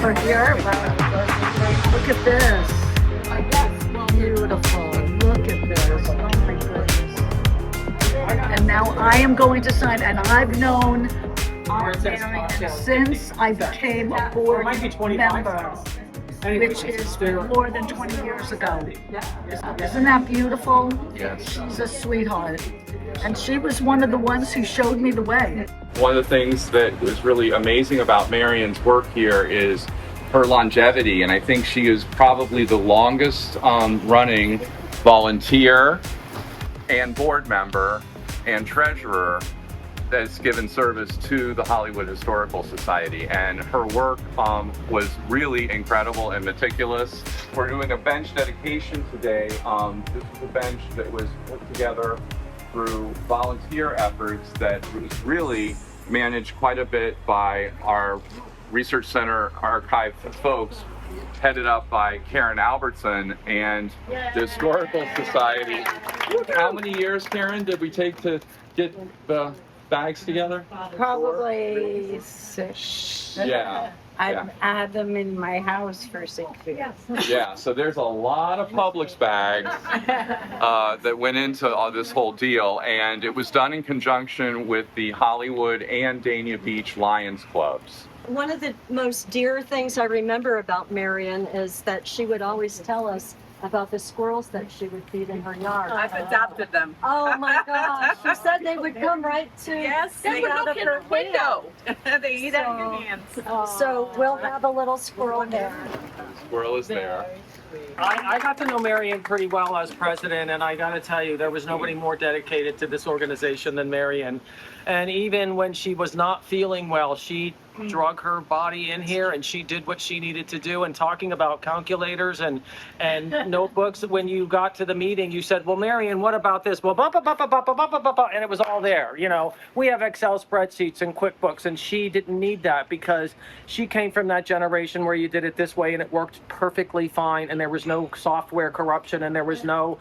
member here, but look at this. Beautiful. Look at this. Oh my goodness. And now I am going to sign, and I've known Marion since I became a board member, which is more than 20 years ago. Isn't that beautiful? Yes. She's a sweetheart. And she was one of the ones who showed me the way. One of the things that was really amazing about Marion's work here is her longevity, and I think she is probably the longest running volunteer and board member and treasurer that's given service to the Hollywood Historical Society, and her work was really incredible and meticulous. We're doing a bench dedication today. This is a bench that was put together through volunteer efforts that was really managed quite a bit by our Research Center archive folks, headed up by Karen Albertson and the Historical Society. How many years, Karen, did we take to get the bags together? Probably 6. Yeah. I had them in my house for 6 years. Yeah, so there's a lot of Publix bags that went into this whole deal, and it was done in conjunction with the Hollywood and Dania Beach Lions Clubs. One of the most dear things I remember about Marion is that she would always tell us about the squirrels that she would feed in her yard. I've adopted them. Oh my gosh, she said they would come right to They would out look of in her the window. They eat out of your hands. So we'll have a little squirrel there. Squirrel is there. I got to know Marion pretty well as president, and I got to tell you, there was nobody more dedicated to this organization than Marion. And even when she was not feeling well, she drug her body in here and she did what she needed to do. And talking about calculators and notebooks, when you got to the meeting, you said, well, Marion, what about this? Well, and it was all there. You know, we have Excel spreadsheets and QuickBooks, and she didn't need that because she came from that generation where you did it this way and it worked perfectly fine, and there was no software corruption, and there was no,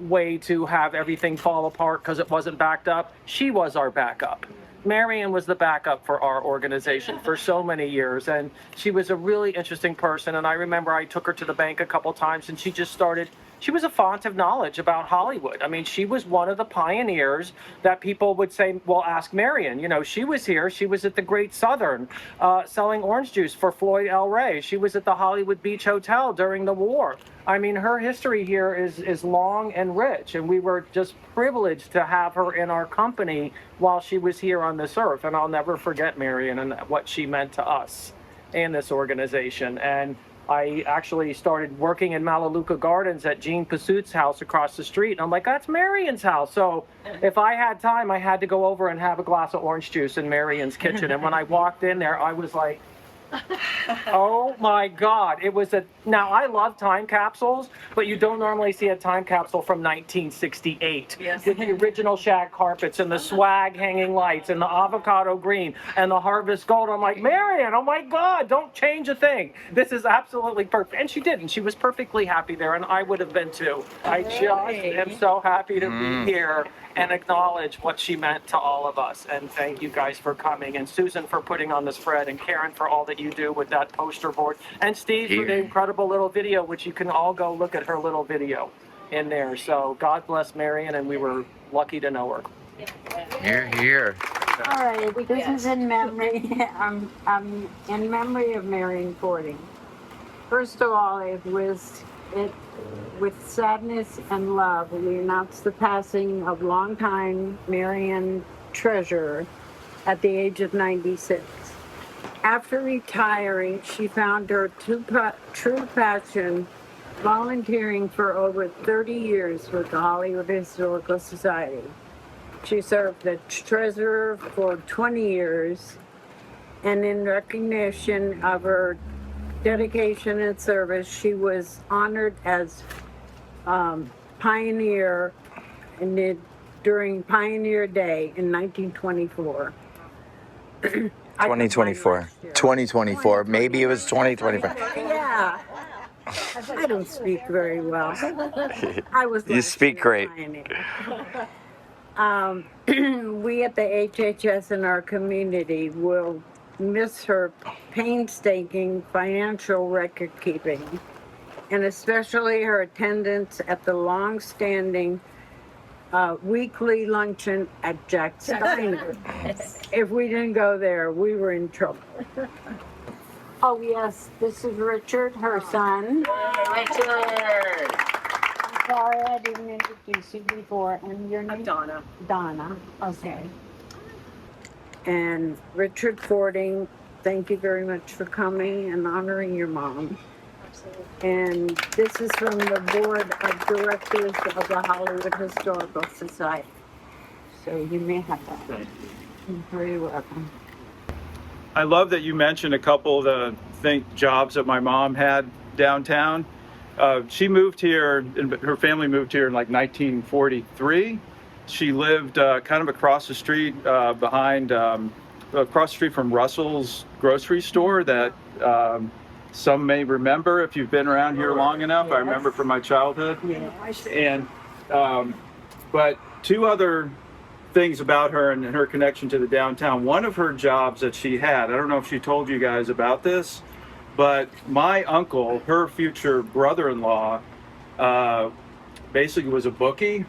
way to have everything fall apart because it wasn't backed up. She was our backup. Marion was the backup for our organization for so many years, and she was a really interesting person. And I remember I took her to the bank a couple times, and she was a font of knowledge about Hollywood. I mean, she was one of the pioneers that people would say, well, ask Marion. She was here. She was at the Great Southern selling orange juice for Floyd L. Ray. She was at the Hollywood Beach Hotel during the war. I mean, her history here is long and rich, and we were just privileged to have her in our company while she was here on this earth. And I'll never forget Marion and what she meant to us and this organization. And I actually started working in Melaleuca Gardens at Gene Pasut's house across the street. And I'm like, that's Marion's house. So if I had time, I had to go over and have a glass of orange juice in Marion's kitchen. And when I walked in there, I was like, oh my God. Now I love time capsules, but you don't normally see a time capsule from 1968 with the original shag carpets and the swag hanging lights and the avocado green and the harvest gold. I'm like, Marion, oh my God, don't change a thing. This is absolutely perfect. And she didn't. She was perfectly happy there, and I would have been too. I just am so happy to be here and acknowledge what she meant to all of us. And thank you guys for coming, and Susan for putting on this spread, and Karen for all that you do with that poster board, and Steve for the incredible little video, which you can all go look at her little video in there. So God bless Marion, and we were lucky to know her. Here. All right, this is in memory. I'm in memory of Marion Fording. First of all, with sadness and love, we announce the passing of longtime Marion treasurer at the age of 96. After retiring, she found her true passion volunteering for over 30 years with the Hollywood Historical Society. She served as treasurer for 20 years, and in recognition of her dedication and service, she was honored as pioneer during Pioneer Day in 1924. 2024. Maybe it was 2025. Yeah. I don't speak very well. You speak great. We at the HHS in our community will miss her painstaking financial record keeping, and especially her attendance at the long-standing weekly luncheon at Jack's Diner. If we didn't go there, we were in trouble. Oh, yes, this is Richard, her son. Richard! I'm sorry I didn't introduce you before. And your name? Donna. Donna, okay. And Richard Fording, thank you very much for coming and honoring your mom. And this is from the Board of Directors of the Hollywood Historical Society. So you may have that. Thank you. You're very welcome. I love that you mentioned a couple of the jobs that my mom had downtown. She moved here, and her family moved here in like 1943. She lived kind of across the street across the street from Russell's grocery store that some may remember if you've been around here long enough. I remember from my childhood. And but two other things about her and her connection to the downtown. One of her jobs that she had, I don't know if she told you guys about this, but my uncle, her future brother-in-law, basically was a bookie.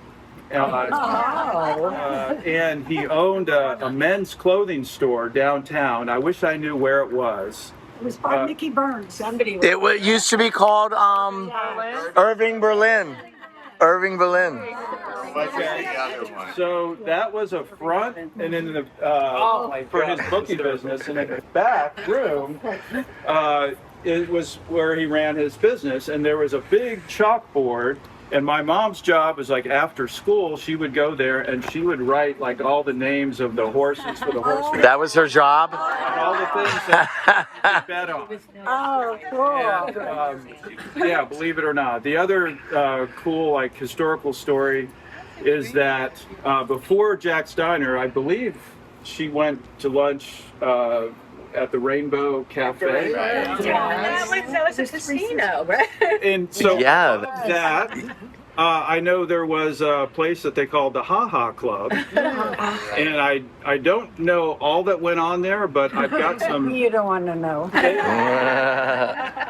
And he owned a men's clothing store downtown. I wish I knew where it was. It was by Mickey Burns. Somebody was. It used to be called Irving Berlin. Irving Berlin. Okay. So that was a front, and then for his bookie business, and in the back room, it was where he ran his business, and there was a big chalkboard. And my mom's job was like after school, she would go there and she would write like all the names of the horses for the horse race. That was her job? And all the things that you could bet on. Oh, cool. And, yeah, believe it or not. The other cool like historical story is that before Jack's Diner, I believe she went to lunch at the Rainbow Cafe. That was a casino, right? And so Yeah. that I know there was a place that they called the Ha Ha Club, and I don't know all that went on there, but I've got some. You don't want to know.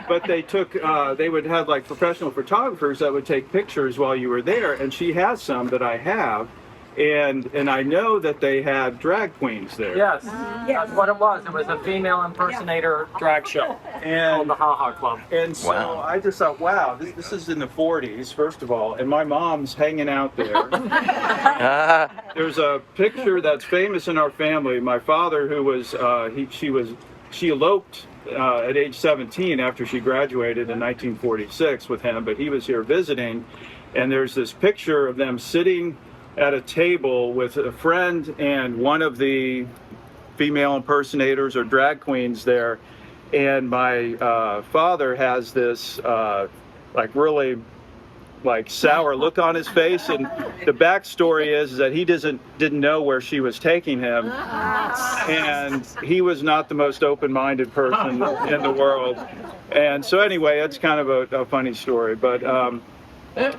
But they would have like professional photographers that would take pictures while you were there, and she has some that I have. And I know that they had drag queens there. Yes, that's what it was. It was a female impersonator drag show called And the Ha Ha Club. and so Wow. I just thought, wow, this is in the 40s, first of all, and my mom's hanging out there. There's a picture that's famous in our family. My father, who was she eloped at age 17 after she graduated in 1946 with him, but he was here visiting, and there's this picture of them sitting at a table with a friend and one of the female impersonators or drag queens there, and my father has this like really like sour look on his face, and the backstory is that he didn't know where she was taking him, and he was not the most open-minded person in the world. And so anyway, it's kind of a funny story, but I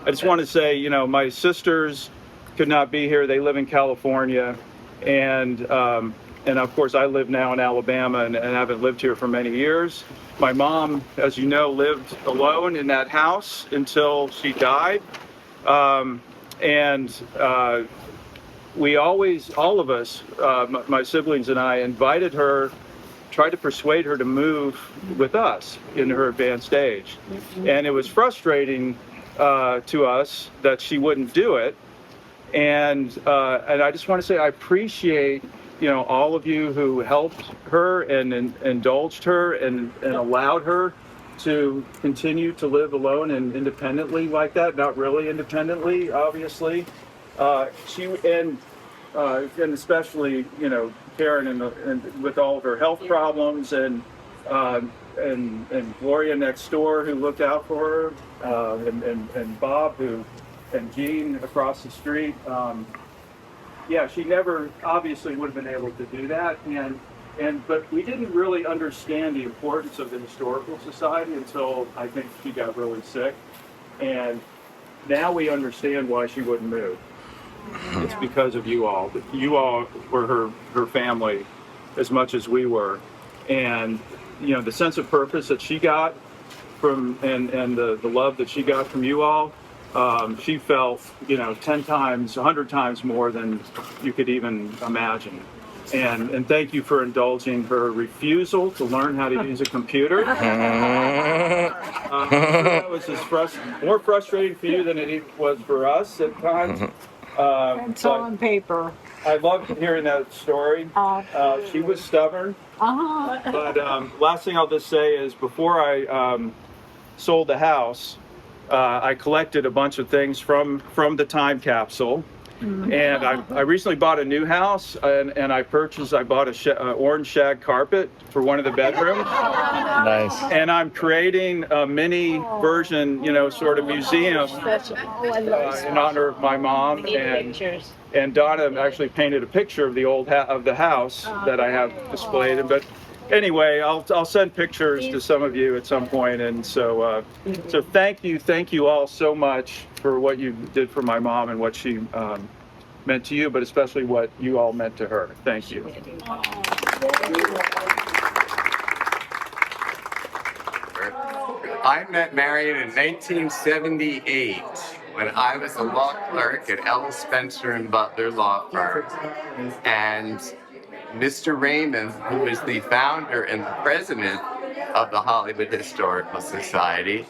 just want to say, you know, my sisters could not be here. They live in California, and of course I live now in Alabama and haven't lived here for many years. My mom, as you know, lived alone in that house until she died, we always, all of us, my siblings and I, invited her, tried to persuade her to move with us in her advanced age, and it was frustrating to us that she wouldn't do it. And I just want to say I appreciate, you know, all of you who helped her and indulged her and allowed her to continue to live alone and independently like that. Not really independently, obviously. And especially, you know, Karen and with all of her health problems and Gloria next door who looked out for her, and Bob and Jean across the street. Yeah, she never obviously would have been able to do that, but we didn't really understand the importance of the Historical Society until I think she got really sick, and now we understand why she wouldn't move. It's because of you all. You all were her family as much as we were, And the sense of purpose that she got from, and the love that she got from you all, she felt 10 times, 100 times more than you could even imagine. And thank you for indulging her refusal to learn how to use a computer. I'm sure that was more frustrating for you than it was for us at times. It's on paper. I loved hearing that story. She was stubborn. But last thing I'll just say is, before I sold the house, I collected a bunch of things from the time capsule. And I recently bought a new house, and I bought a orange shag carpet for one of the bedrooms. Nice. And I'm creating a mini version, sort of museum in honor of my mom. And Donna actually painted a picture of the of the house that I have displayed. But anyway, I'll send pictures to some of you at some point. And so thank you all so much for what you did for my mom and what she meant to you, but especially what you all meant to her. Thank you. I met Marion in 1978 when I was a law clerk at Ellis Spencer and Butler Law Firm. And Mr. Raymond, who is the founder and the president of the Hollywood Historical Society,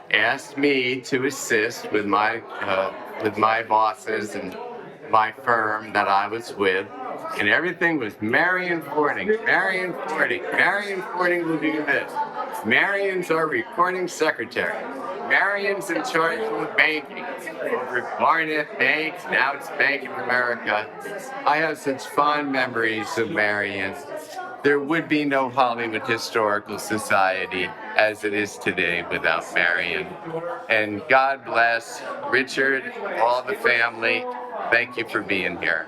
asked me to assist with my bosses and my firm that I was with, and everything was Marion Fording, Marion Fording, Marion Fording will do this. Marion's our recording secretary. Marion's in charge of the banking. Over at Barnett Bank, now it's Bank of America. I have such fond memories of Marion. There would be no Hollywood Historical Society as it is today without Marion. And God bless Richard, all the family. Thank you for being here.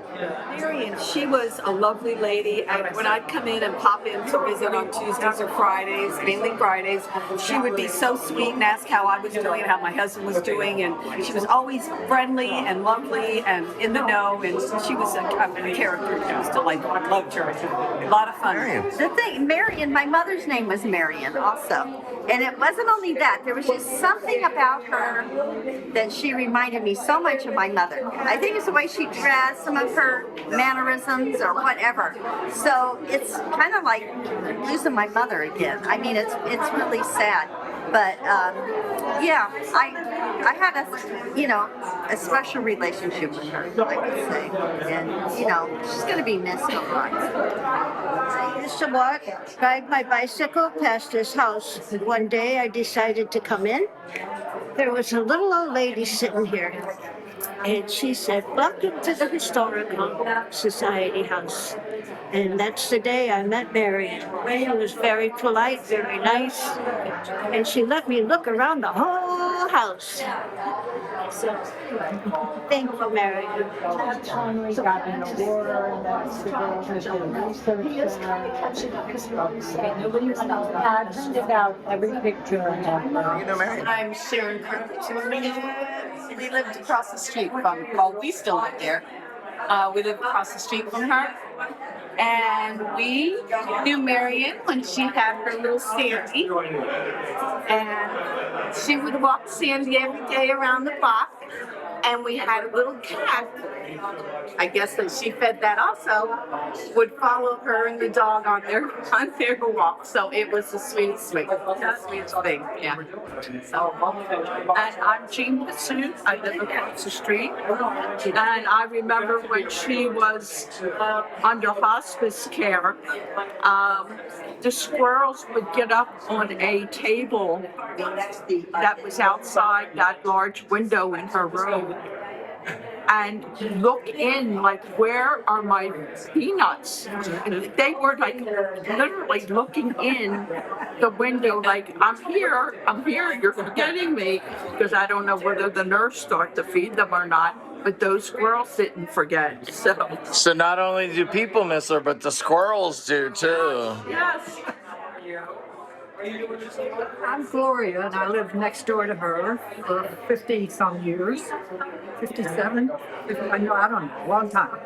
Marion, she was a lovely lady, and when I'd come in and pop in to visit on Tuesdays or Fridays, mainly Fridays, she would be so sweet and ask how I was doing, how my husband was doing, and she was always friendly and lovely and in the know, and she was a character. She was delightful. I loved her. A lot of fun. The thing, Marion, my mother's name was Marion also. And it wasn't only that, there was just something about her that she reminded me so much of my mother. I think it's the way she dressed, some of her mannerisms or whatever. So it's kind of like losing my mother again. I mean, it's really sad. But yeah, I had a special relationship with her, I would say. And she's going to be missed a lot. I used to ride my bicycle past his house. One day I decided to come in. There was a little old lady sitting here. And she said, "Welcome to the Historical Society house." And that's the day I met Marion. Marion was very polite, very nice, and she let me look around the whole house. So, thank you, Marion. Finally got an award, and that's the girl who did research there. Nobody had printed out every picture and everything. I'm Sharon Kirk. We lived across the street from, we still live there. We lived across the street from her. And we knew Marion when she had her little Sandy. And she would walk Sandy every day around the block. And we had a little cat, I guess that she fed that also, would follow her and the dog on their walk. So it was the sweetest thing, yeah. So, and I'm Jean Bassoon. I live across the street. And I remember when she was under hospice care, the squirrels would get up on a table that was outside that large window in her room and look in, like, where are my peanuts? And they were like literally looking in the window, like, I'm here, you're forgetting me, because I don't know whether the nurse started to feed them or not. But those squirrels didn't forget. So not only do people miss her, but the squirrels do too. Yes. I'm Gloria, and I lived next door to her for 50 some years, 57. I know, I don't know, a long time.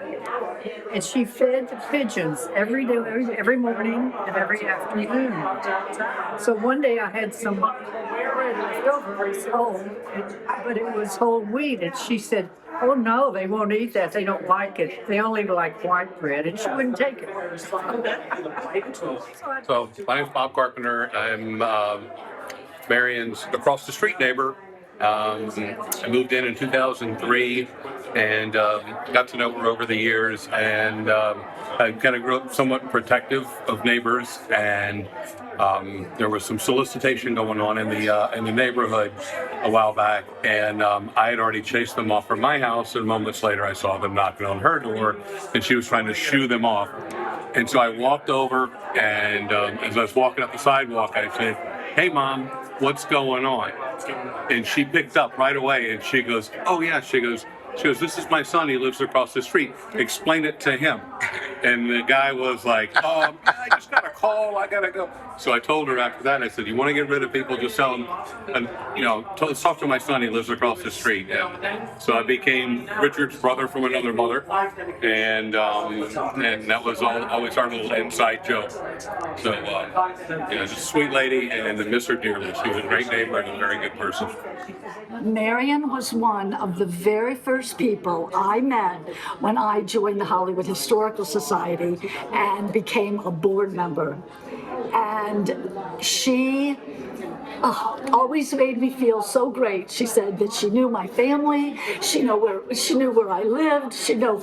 And she fed the pigeons every day, every morning and every afternoon. So one day I had some bread left over, it was whole, but it was whole wheat, and she said, "Oh no, they won't eat that. They don't like it. They only like white bread," and she wouldn't take it. So my name's Bob Carpenter. I'm Marion's across the street neighbor. I moved in 2003 and got to know her over the years, and I kind of grew up somewhat protective of neighbors, and there was some solicitation going on in the neighborhood a while back, and I had already chased them off from my house, and moments later I saw them knocking on her door, and she was trying to shoo them off. And so I walked over, and as I was walking up the sidewalk, I said, "Hey, Mom, what's going on?" And she picked up right away, and she goes, "Oh yeah," she goes, "This is my son. He lives across the street. Explain it to him." And the guy was like, "I just got a call. I gotta go." So I told her after that, I said, "You want to get rid of people? Just tell them, and let's talk to my son. He lives across the street." And so I became Richard's brother from another mother, and that was always our little inside joke. So just a sweet lady, and I miss her dearly. She was a great neighbor and a very good person. Marion was one of the very first people I met when I joined the Hollywood Historical Society and became a board member. And she always made me feel so great. She said that she knew my family, she knew where I lived, she knew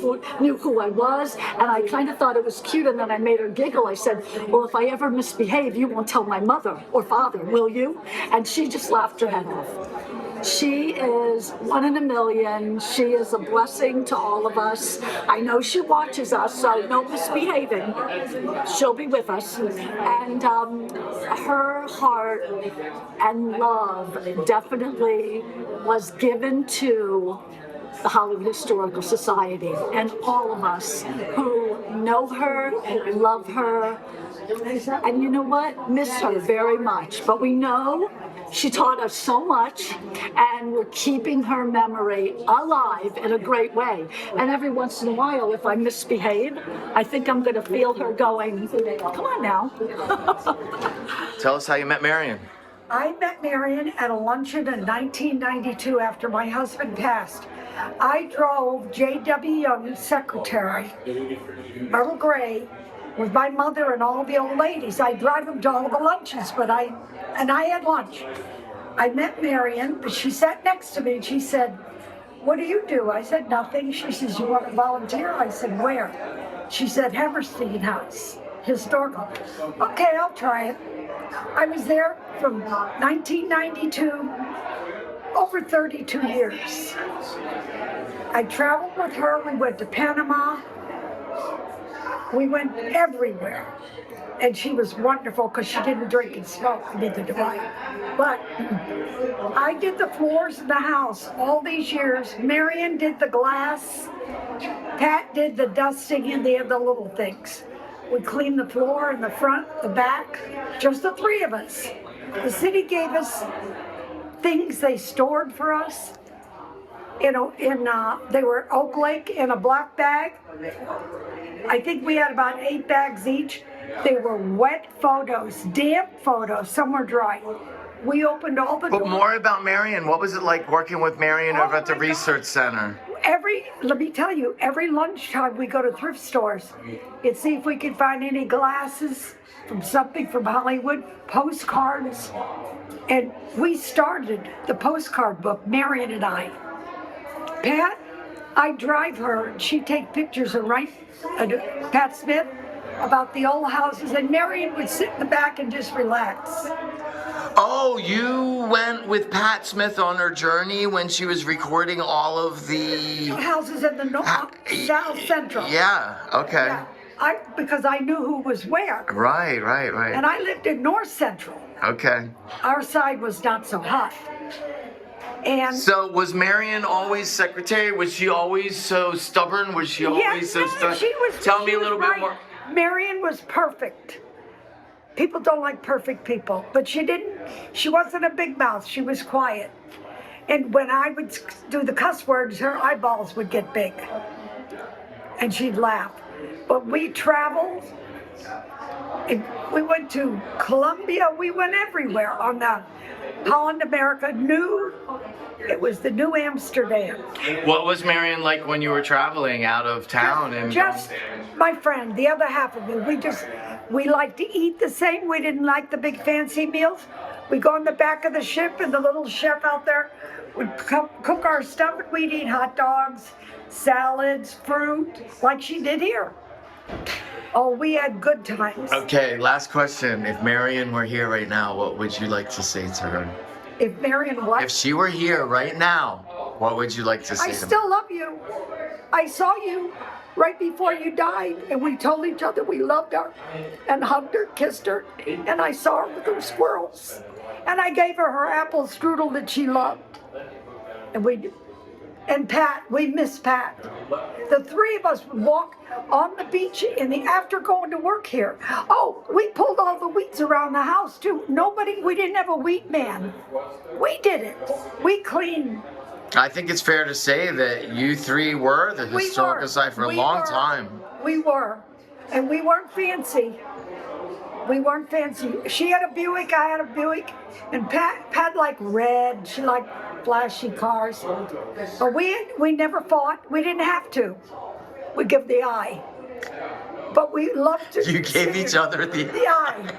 who I was, and I kind of thought it was cute. And then I made her giggle. I said, "Well, if I ever misbehave, you won't tell my mother or father, will you?" And she just laughed her head off. She is one in a million. She is a blessing to all of us. I know she watches us, so no misbehaving. She'll be with us. And her heart and love definitely was given to the Hollywood Historical Society and all of us who know her, love her, and you know what? Miss her very much. But we know she taught us so much, and we're keeping her memory alive in a great way. And every once in a while, if I misbehave, I think I'm going to feel her going, "Come on now." Tell us how you met Marion. I met Marion at a luncheon in 1992 after my husband passed. I drove J.W. Young's secretary, Myrtle Gray, with my mother and all the old ladies. I drive them to all the lunches, I had lunch. I met Marion, but she sat next to me and she said, "What do you do?" I said, "Nothing." She says, "You want to volunteer?" I said, "Where?" She said, "Hammerstein House, Historical." "Okay, I'll try it." I was there from 1992, over 32 years. I traveled with her. We went to Panama. We went everywhere. And she was wonderful because she didn't drink and smoke, neither do I. But I did the floors in the house all these years. Marion did the glass. Pat did the dusting and the little things. We cleaned the floor in the front, the back, just the three of us. The city gave us things they stored for us. They were Oak Lake in a black bag. I think we had about 8 bags each. They were wet photos, damp photos, some were dry. We opened all the doors. But more about Marion. What was it like working with Marion over at the Research Center? Let me tell you, every lunchtime we go to thrift stores and see if we can find any glasses from Hollywood, postcards. And we started the postcard book, Marion and I. Pat, I'd drive her and she'd take pictures and write, Pat Smith, about the old houses, and Marion would sit in the back and just relax. Oh, you went with Pat Smith on her journey when she was recording all of the houses in the South Central. Yeah, okay. Yeah. Because I knew who was where. Right. And I lived in North Central. Okay. Our side was not so hot. And so was Marion always secretary? Was she always so stubborn? Was she always so stubborn? She was. Tell me a little bit more. Marion was perfect. People don't like perfect people, but she wasn't a big mouth. She was quiet. And when I would do the cuss words, her eyeballs would get big. And she'd laugh. But we traveled. And we went to Colombia. We went everywhere on the Holland America. It was the New Amsterdam. What was Marion like when you were traveling out of town? And Just my friend, the other half of me. We liked to eat the same. We didn't like the big fancy meals. We go in the back of the ship, and the little chef out there would cook our stuff, and we'd eat hot dogs, salads, fruit, like she did here. Oh, we had good times. Okay, last question. If Marion were here right now, what would you like to say to her? If Marion what? If she were here right now, what would you like to say I to her? still love you. I saw you right before you died, and we told each other we loved her, and hugged her, kissed her, and I saw her with her squirrels. And I gave her apple strudel that she loved. And Pat, we miss Pat. The three of us would walk on the beach after going to work here. Oh, we pulled all the weeds around the house too. We didn't have a weed man. We did it. We cleaned. I think it's fair to say that you three were the Historical Society for a long time. We were. And we weren't fancy. She had a Buick, I had a Buick. And Pat liked red. She liked flashy cars. But we never fought. We didn't have to. We give the eye. But we loved to. You gave each other the eye.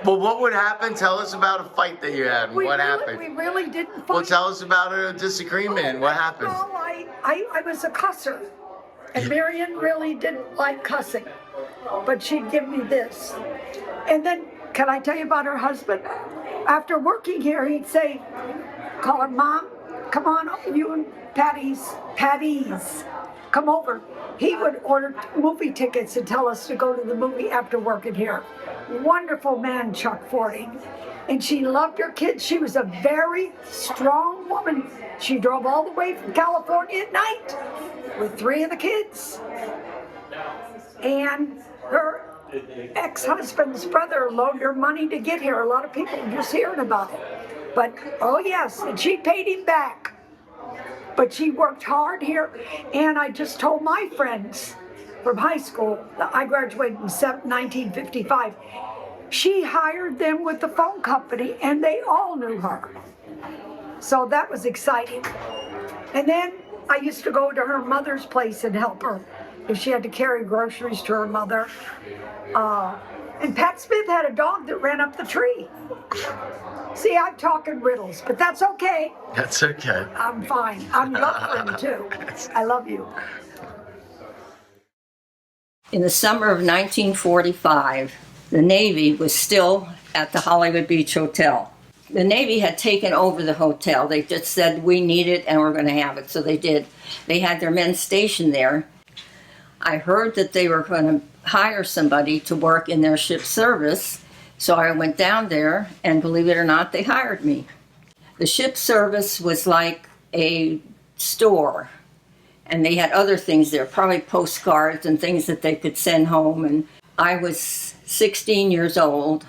Well, what would happen? Tell us about a fight that you had. What happened? We really didn't fight. Well, tell us about a disagreement. What happened? No, I was a cusser. And Marion really didn't like cussing. But she'd give me this. And then, can I tell you about her husband? After working here, he'd say, call her, Mom, come on, you and Patty's, come over. He would order movie tickets and tell us to go to the movie after working here. Wonderful man, Chuck Fording. And she loved her kids. She was a very strong woman. She drove all the way from California at night with 3 of the kids. And her ex-husband's brother loaned her money to get here. A lot of people are just hearing about it. But, oh yes, and she paid him back. But she worked hard here, and I just told my friends from high school, I graduated in 1955, she hired them with the phone company, and they all knew her. So that was exciting. And then I used to go to her mother's place and help her if she had to carry groceries to her mother. And Pat Smith had a dog that ran up the tree. See, I'm talking riddles, but that's okay. That's okay. I'm fine. I'm loving too. I love you. In the summer of 1945, the Navy was still at the Hollywood Beach Hotel. The Navy had taken over the hotel. They just said, we need it and we're going to have it. So they did. They had their men stationed there. I heard that they were going to hire somebody to work in their ship service. So I went down there, and believe it or not, they hired me. The ship service was like a store, and they had other things there, probably postcards and things that they could send home. And I was 16 years old,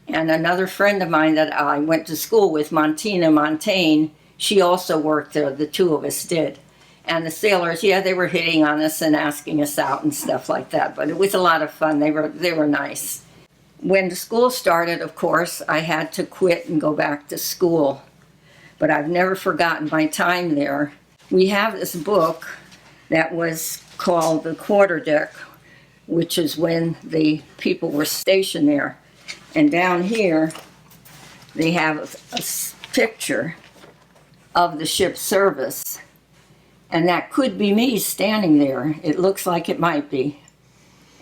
and another friend of mine that I went to school with, Montina Montaigne, she also worked there. The two of us did. And the sailors, yeah, they were hitting on us and asking us out and stuff like that, but it was a lot of fun. They were nice. When the school started, of course, I had to quit and go back to school. But I've never forgotten my time there. We have this book that was called The Quarterdeck, which is when the people were stationed there. And down here, they have a picture of the ship's service. And that could be me standing there. It looks like it might be.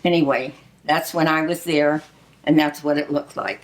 Anyway, that's when I was there. And that's what it looked like.